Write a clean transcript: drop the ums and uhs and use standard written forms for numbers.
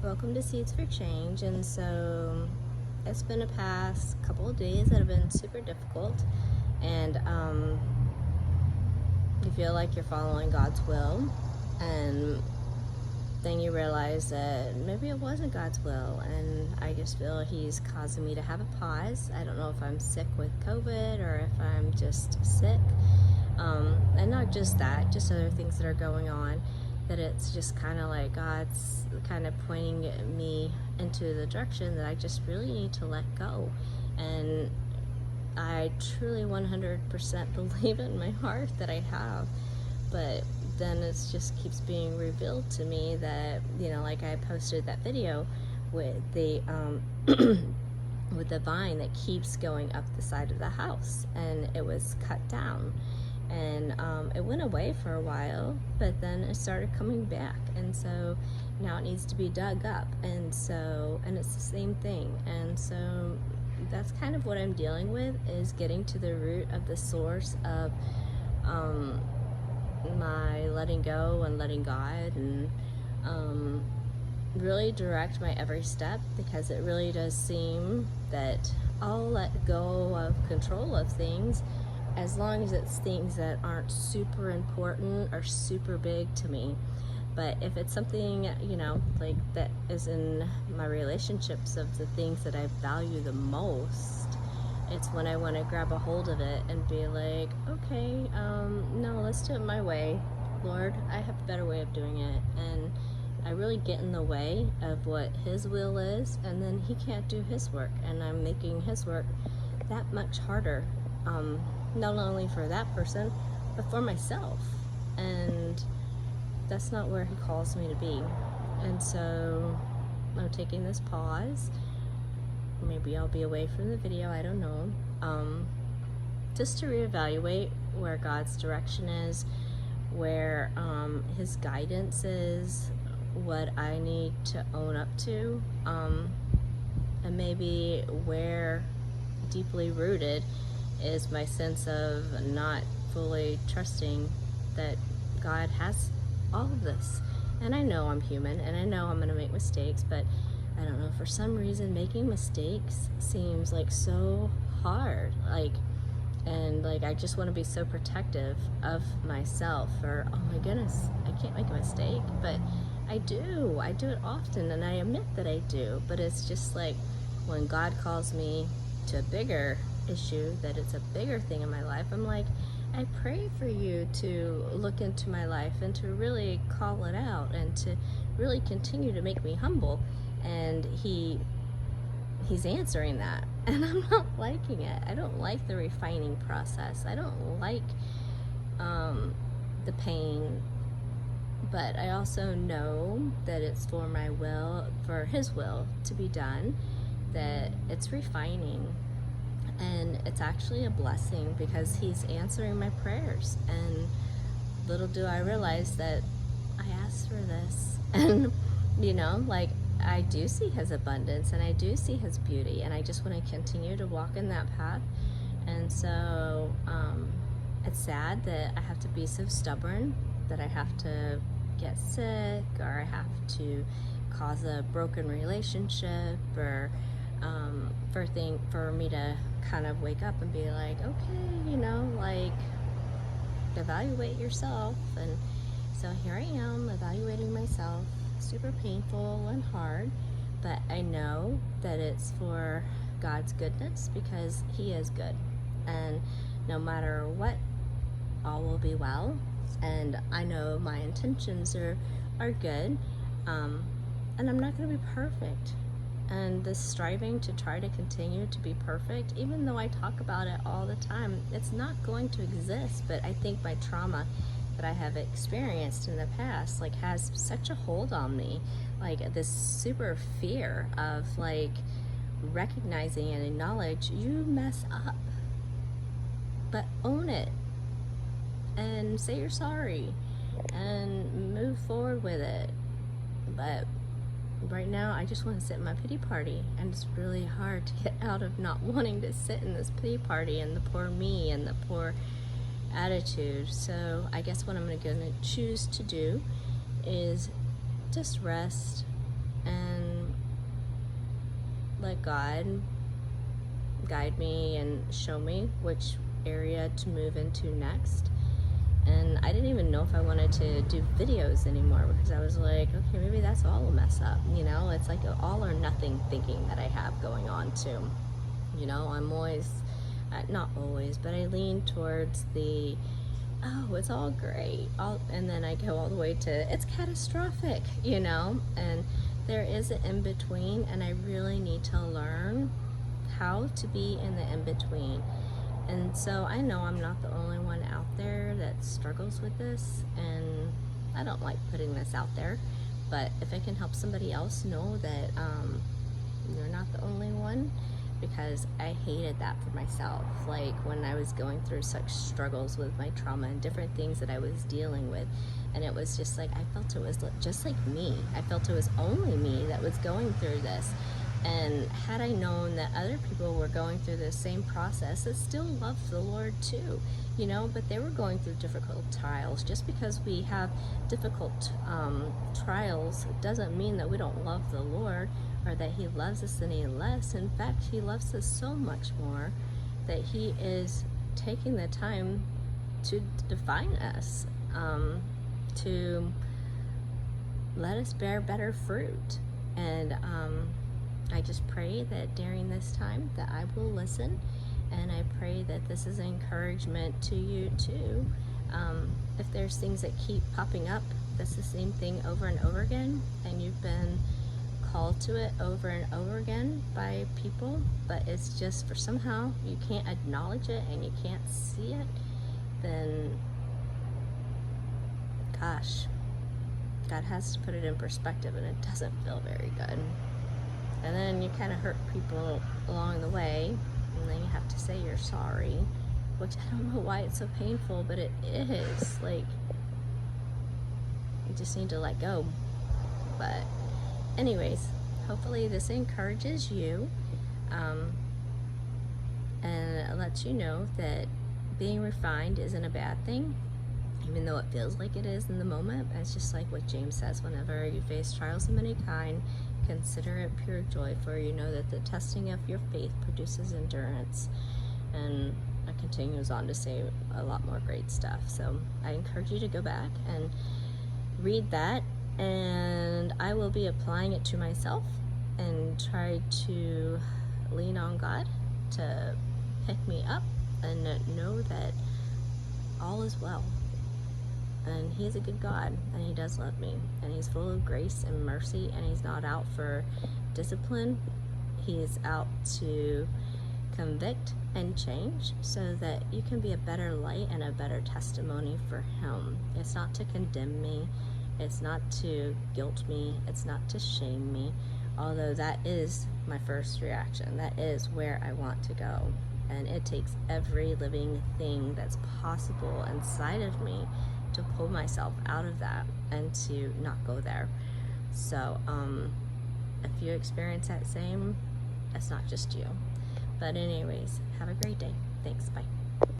Welcome to Seeds for Change. And so it's been a past couple of days that have been super difficult, and you feel like you're following God's will, and then you realize that maybe it wasn't God's will, and I just feel He's causing me to have a pause. I don't know if I'm sick with COVID or if I'm just sick, and not just that, just other things that are going on, that it's just kind of like God's kind of pointing me into the direction that I just really need to let go. And I truly 100% believe in my heart that I have, but then it just keeps being revealed to me that, like I posted that video with the with the vine that keeps going up the side of the house, and it was cut down, and it went away for a while, but then it started coming back, and so now it needs to be dug up, and it's the same thing. And so that's kind of what I'm dealing with, is getting to the root of the source of my letting go and letting God, and really direct my every step, because it really does seem that I'll let go of control of things as long as it's things that aren't super important or super big to me. But if it's something, like that is in my relationships, of the things that I value the most, it's when I want to grab a hold of it and be like, okay, no, let's do it my way. Lord, I have a better way of doing it. And I really get in the way of what His will is, and then He can't do His work, and I'm making His work that much harder, not only for that person, but for myself. And that's not where He calls me to be. And so I'm taking this pause. Maybe I'll be away from the video, I don't know, just to reevaluate where God's direction is, where His guidance is, what I need to own up to, and maybe where deeply rooted is my sense of not fully trusting that God has all of this. And I know I'm human, and I know I'm going to make mistakes, but I don't know, for some reason making mistakes seems like so hard, and I just want to be so protective of myself, or, oh my goodness, I can't make a mistake. But I do it often, and I admit that I do. But it's just like, when God calls me to a bigger issue, that it's a bigger thing in my life, I'm like, I pray for you to look into my life and to really call it out, and to really continue to make me humble. And He's answering that, and I'm not liking it. I don't like the refining process. I don't like the pain, but I also know that it's for my will, for His will to be done, that it's refining, and it's actually a blessing, because He's answering my prayers. And little do I realize that I asked for this, and I do see His abundance, and I do see His beauty, and I just want to continue to walk in that path. And so it's sad that I have to be so stubborn, that I have to get sick, or I have to cause a broken relationship, or for me to kind of wake up and be like, okay, evaluate yourself. And so here I am evaluating myself. Super painful and hard, but I know that it's for God's goodness, because He is good, and no matter what, all will be well. And I know my intentions are good, and I'm not going to be perfect. And this striving to try to continue to be perfect, even though I talk about it all the time, it's not going to exist. But I think my trauma that I have experienced in the past has such a hold on me, this super fear of recognizing and acknowledge you mess up, but own it and say you're sorry and move forward with it. But right now I just want to sit in my pity party, and it's really hard to get out of not wanting to sit in this pity party, and the poor me, and the poor attitude. So I guess what I'm going to choose to do is just rest and let God guide me and show me which area to move into next. And I didn't even know if I wanted to do videos anymore, because I was like, okay, maybe that's all a mess up, you know? It's like an all or nothing thinking that I have going on too. You know, I'm always, not always, but I lean towards the, oh, it's all great. And then I go all the way to, it's catastrophic, you know? And there is an in-between, and I really need to learn how to be in the in-between. And so I know I'm not the only one out there that struggles with this, and I don't like putting this out there, but if I can help somebody else know that you're not the only one, because I hated that for myself. Like when I was going through such struggles with my trauma and different things that I was dealing with, and it was just like, I felt it was just like me. I felt it was only me that was going through this. And had I known that other people were going through the same process that still loved the Lord too, you know, but they were going through difficult trials. Just because we have difficult trials doesn't mean that we don't love the Lord, or that He loves us any less. In fact, He loves us so much more that He is taking the time to define us, to let us bear better fruit. And I just pray that during this time that I will listen, and I pray that this is an encouragement to you too. If there's things that keep popping up, that's the same thing over and over again, and you've been called to it over and over again by people, but it's just for somehow you can't acknowledge it and you can't see it, then gosh, God has to put it in perspective, and it doesn't feel very good. And then you kind of hurt people along the way, and then you have to say you're sorry, which I don't know why it's so painful, but it is. Like, you just need to let go. But anyways, hopefully this encourages you, and it lets you know that being refined isn't a bad thing, even though it feels like it is in the moment. It's just like what James says, whenever you face trials of any kind, consider it pure joy, for you know that the testing of your faith produces endurance. And it continues on to say a lot more great stuff. So I encourage you to go back and read that, and I will be applying it to myself and try to lean on God to pick me up and know that all is well. And He's a good God, and He does love me, and He's full of grace and mercy, and He's not out for discipline. He's out to convict and change so that you can be a better light and a better testimony for Him. It's not to condemn me, it's not to guilt me, it's not to shame me, although that is my first reaction. That is where I want to go, and it takes every living thing that's possible inside of me to pull myself out of that and to not go there. So if you experience that same, it's not just you. But anyways, have a great day. Thanks. Bye.